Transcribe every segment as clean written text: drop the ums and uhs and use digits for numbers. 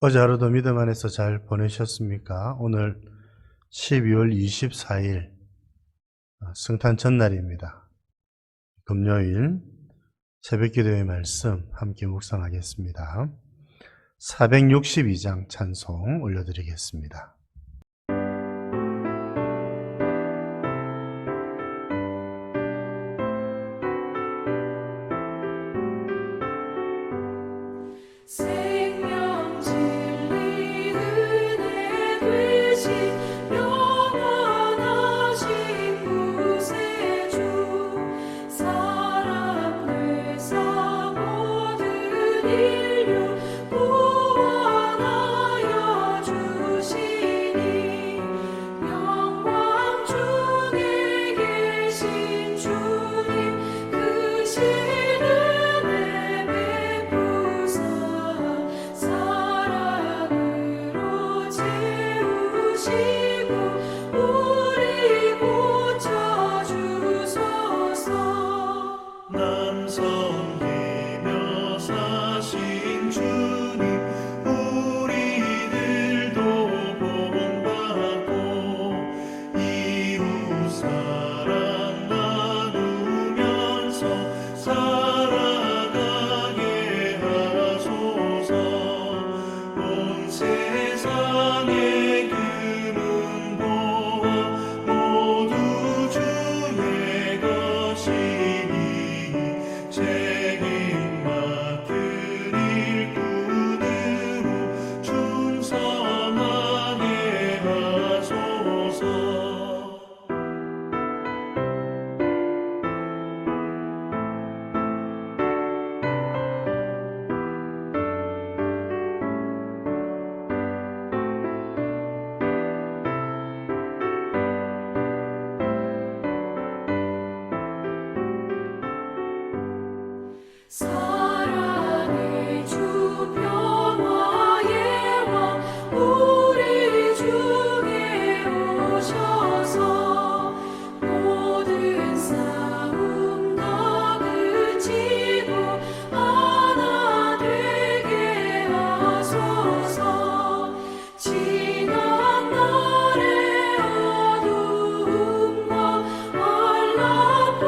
어제 하루도 믿음 안에서 잘 보내셨습니까? 오늘 12월 24일 성탄 전날입니다. 금요일 새벽기도의 말씀 함께 묵상하겠습니다. 462장 찬송 올려드리겠습니다. 사랑의 주 평화의 왕 우리 중에 오셔서 모든 싸움 다 그치고 하나 되게 하소서. 지난 날의 어두움과 환란과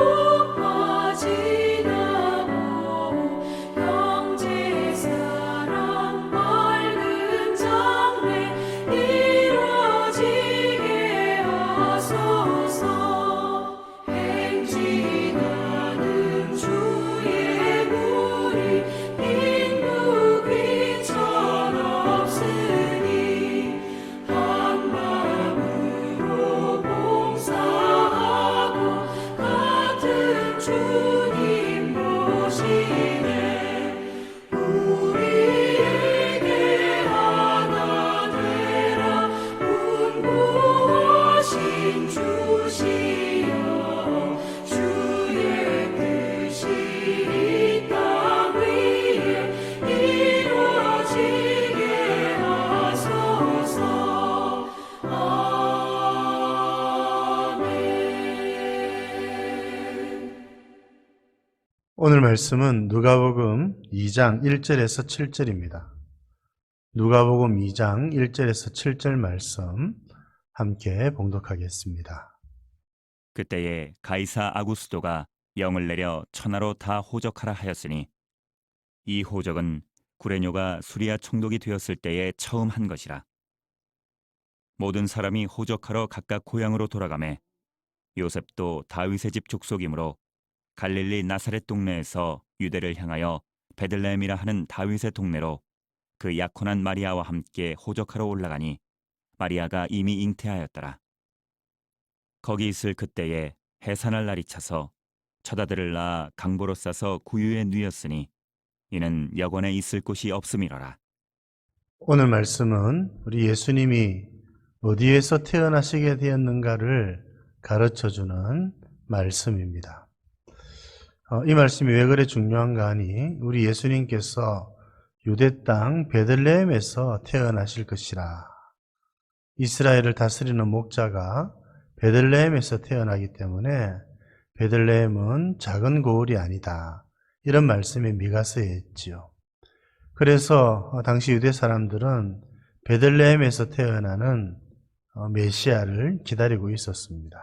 지나고 형제 사랑 맑은 장래 이루어지게 하소서. 행진하는 주의 물이 빈무귀천 없으니 한 마음으로 봉사하고 같은 주님 모시네. 우리에게 하나 되라 분부하신 주시여. 주의 뜻이 이 땅 위에 이루어지게 하소서. 아멘. 오늘 말씀은 누가복음 2장 1절에서 7절입니다. 누가복음 2장 1절에서 7절 말씀 함께 봉독하겠습니다. 그때에 가이사 아구스도가 영을 내려 천하로 다 호적하라 하였으니 이 호적은 구레뇨가 수리아 총독이 되었을 때에 처음 한 것이라. 모든 사람이 호적하러 각각 고향으로 돌아가매 요셉도 다윗의 집 족속이므로 갈릴리 나사렛 동네에서 유대를 향하여 베들레헴이라 하는 다윗의 동네로 그 약혼한 마리아와 함께 호적하러 올라가니 마리아가 이미 잉태하였더라. 거기 있을 그때에 해산할 날이 차서 첫 아들을 낳아 강보로 싸서 구유에 누였으니 이는 여관에 있을 곳이 없음이로라. 오늘 말씀은 우리 예수님이 어디에서 태어나시게 되었는가를 가르쳐주는 말씀입니다. 이 말씀이 왜 그래 중요한가 하니 우리 예수님께서 유대 땅 베들레헴에서 태어나실 것이라. 이스라엘을 다스리는 목자가 베들레헴에서 태어나기 때문에 베들레헴은 작은 고을이 아니다. 이런 말씀이 미가서에 있지요. 그래서 당시 유대 사람들은 베들레헴에서 태어나는 메시아를 기다리고 있었습니다.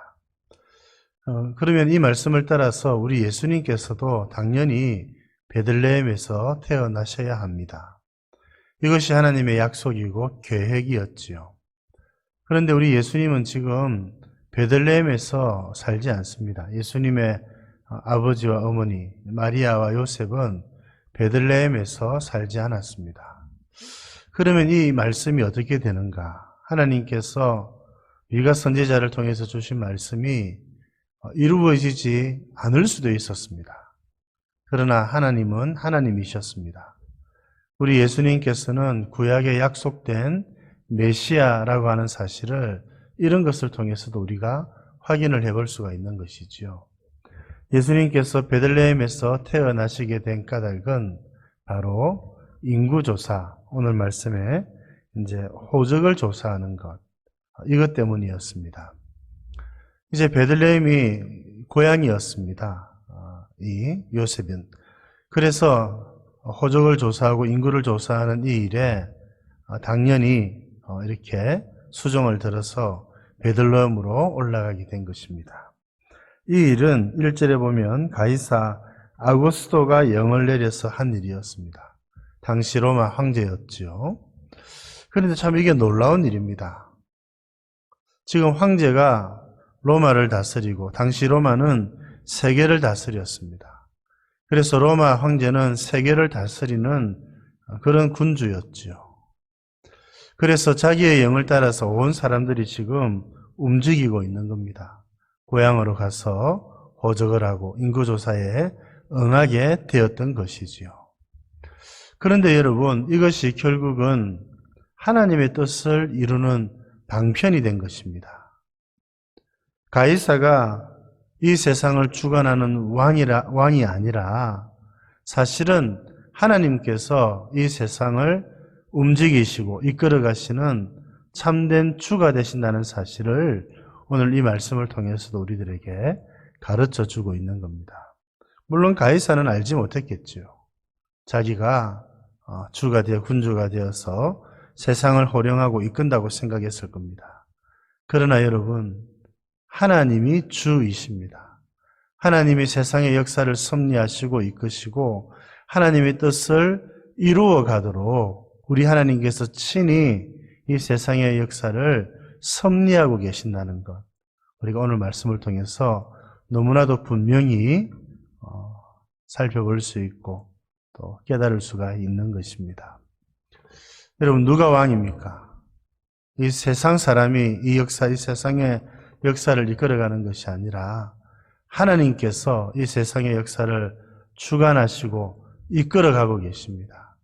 그러면 이 말씀을 따라서 우리 예수님께서도 당연히 베들레헴에서 태어나셔야 합니다. 이것이 하나님의 약속이고 계획이었지요. 그런데 우리 예수님은 지금 베들레헴에서 살지 않습니다. 예수님의 아버지와 어머니 마리아와 요셉은 베들레헴에서 살지 않았습니다. 그러면 이 말씀이 어떻게 되는가? 하나님께서 미가 선지자를 통해서 주신 말씀이 이루어지지 않을 수도 있었습니다. 그러나 하나님은 하나님이셨습니다. 우리 예수님께서는 구약에 약속된 메시아라고 하는 사실을 이런 것을 통해서도 우리가 확인을 해볼 수가 있는 것이지요. 예수님께서 베들레헴에서 태어나시게 된 까닭은 바로 인구조사, 오늘 말씀에 이제 호적을 조사하는 것, 이것 때문이었습니다. 이제 베들레헴이 고향이었습니다. 이 요셉은. 그래서 호적을 조사하고 인구를 조사하는 이 일에 당연히 이렇게 수종을 들어서 베들레헴으로 올라가게 된 것입니다. 이 일은 1절에 보면 가이사 아구스토가 영을 내려서 한 일이었습니다. 당시 로마 황제였지요. 그런데 참 이게 놀라운 일입니다. 지금 황제가 로마를 다스리고 당시 로마는 세계를 다스렸습니다. 그래서 로마 황제는 세계를 다스리는 그런 군주였지요. 그래서 자기의 영을 따라서 온 사람들이 지금 움직이고 있는 겁니다. 고향으로 가서 호적을 하고 인구조사에 응하게 되었던 것이지요. 그런데 여러분, 이것이 결국은 하나님의 뜻을 이루는 방편이 된 것입니다. 가이사가 이 세상을 주관하는 왕이 아니라 사실은 하나님께서 이 세상을 움직이시고 이끌어 가시는 참된 주가 되신다는 사실을 오늘 이 말씀을 통해서도 우리들에게 가르쳐 주고 있는 겁니다. 물론 가이사는 알지 못했겠지요. 자기가 주가 되어 군주가 되어서 세상을 호령하고 이끈다고 생각했을 겁니다. 그러나 여러분, 하나님이 주이십니다. 하나님이 세상의 역사를 섭리하시고 이끄시고 하나님의 뜻을 이루어 가도록 우리 하나님께서 친히 이 세상의 역사를 섭리하고 계신다는 것, 우리가 오늘 말씀을 통해서 너무나도 분명히 살펴볼 수 있고 또 깨달을 수가 있는 것입니다. 여러분, 누가 왕입니까? 이 세상 사람이 이 세상의 역사를 이끌어가는 것이 아니라 하나님께서 이 세상의 역사를 주관하시고 이끌어가고 계십니다.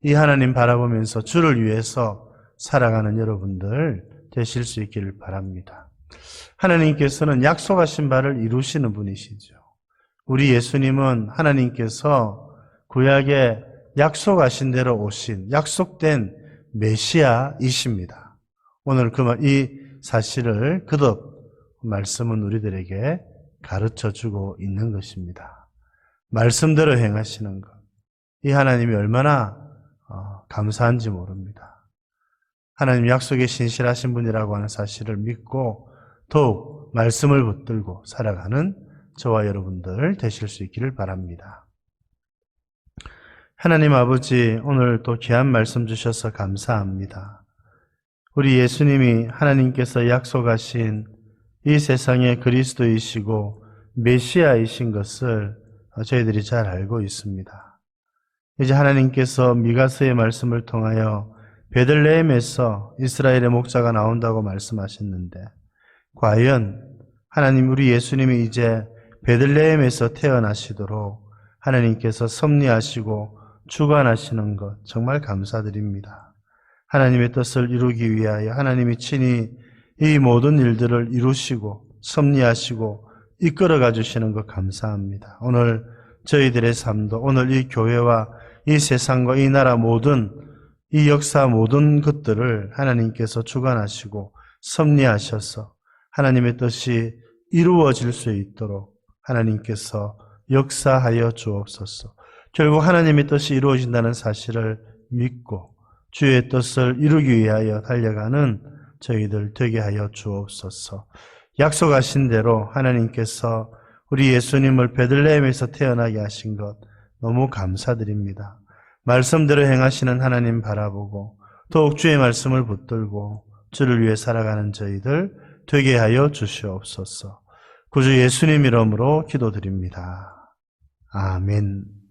이 하나님 바라보면서 주를 위해서 살아가는 여러분들 되실 수 있기를 바랍니다. 하나님께서는 약속하신 바를 이루시는 분이시죠. 우리 예수님은 하나님께서 구약에 약속하신 대로 오신 약속된 메시아이십니다. 오늘 이 사실을 거듭 말씀은 우리들에게 가르쳐주고 있는 것입니다. 말씀대로 행하시는 것, 이 하나님이 얼마나 감사한지 모릅니다. 하나님 약속에 신실하신 분이라고 하는 사실을 믿고 더욱 말씀을 붙들고 살아가는 저와 여러분들 되실 수 있기를 바랍니다. 하나님 아버지, 오늘 또 귀한 말씀 주셔서 감사합니다. 우리 예수님이 하나님께서 약속하신 이 세상의 그리스도이시고 메시아이신 것을 저희들이 잘 알고 있습니다. 이제 하나님께서 미가서의 말씀을 통하여 베들레헴에서 이스라엘의 목자가 나온다고 말씀하셨는데, 과연 하나님, 우리 예수님이 이제 베들레헴에서 태어나시도록 하나님께서 섭리하시고 주관하시는 것 정말 감사드립니다. 하나님의 뜻을 이루기 위하여 하나님이 친히 이 모든 일들을 이루시고 섭리하시고 이끌어가 주시는 것 감사합니다. 오늘 저희들의 삶도, 오늘 이 교회와 이 세상과 이 나라 모든 이 역사 모든 것들을 하나님께서 주관하시고 섭리하셔서 하나님의 뜻이 이루어질 수 있도록 하나님께서 역사하여 주옵소서. 결국 하나님의 뜻이 이루어진다는 사실을 믿고 주의 뜻을 이루기 위하여 달려가는 저희들 되게 하여 주옵소서. 약속하신 대로 하나님께서 우리 예수님을 베들레헴에서 태어나게 하신 것 너무 감사드립니다. 말씀대로 행하시는 하나님 바라보고 더욱 주의 말씀을 붙들고 주를 위해 살아가는 저희들 되게 하여 주시옵소서. 구주 예수님 이름으로 기도드립니다. 아멘.